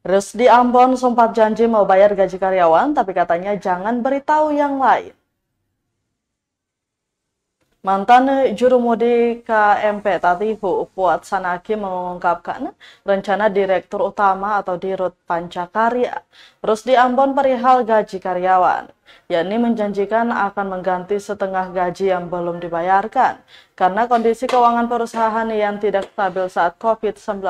Rusdi Ambon sempat janji mau bayar gaji karyawan, tapi katanya jangan beritahu yang lain. Mantan jurumudi KMP Tatihu, Puat Sanaki mengungkapkan rencana Direktur Utama atau Dirut Pancakarya, Rusdi Ambon perihal gaji karyawan, yakni menjanjikan akan mengganti setengah gaji yang belum dibayarkan karena kondisi keuangan perusahaan yang tidak stabil saat COVID-19.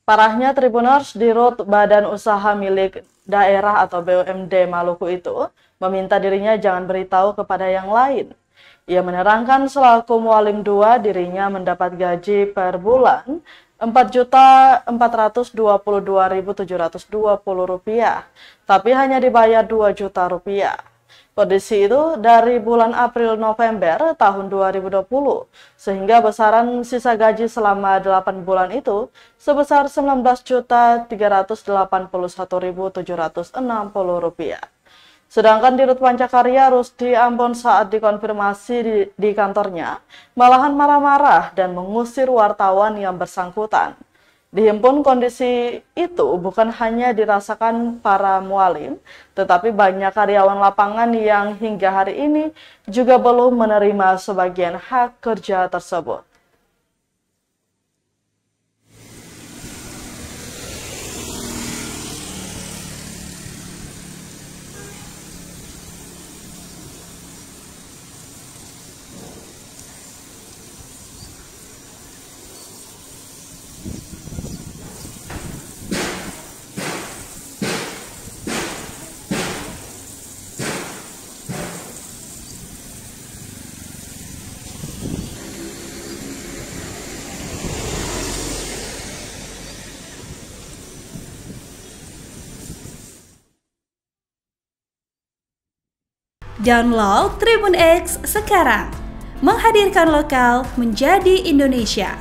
Parahnya Tribuners Dirut Badan Usaha Milik Daerah atau BUMD Maluku itu meminta dirinya jangan beritahu kepada yang lain. Ia menerangkan selaku Mualim 2 dirinya mendapat gaji per bulan Rp4.422.720, tapi hanya dibayar Rp2 juta. Kondisi itu dari bulan April-November tahun 2020, sehingga besaran sisa gaji selama 8 bulan itu sebesar Rp19.381.760. Sedangkan Dirut Pancakarya Rusdi Ambon saat dikonfirmasi di kantornya malahan marah-marah dan mengusir wartawan yang bersangkutan. Dihimpun kondisi itu bukan hanya dirasakan para mualim, tetapi banyak karyawan lapangan yang hingga hari ini juga belum menerima sebagian hak kerja tersebut. Download Tribun X sekarang, menghadirkan lokal menjadi Indonesia.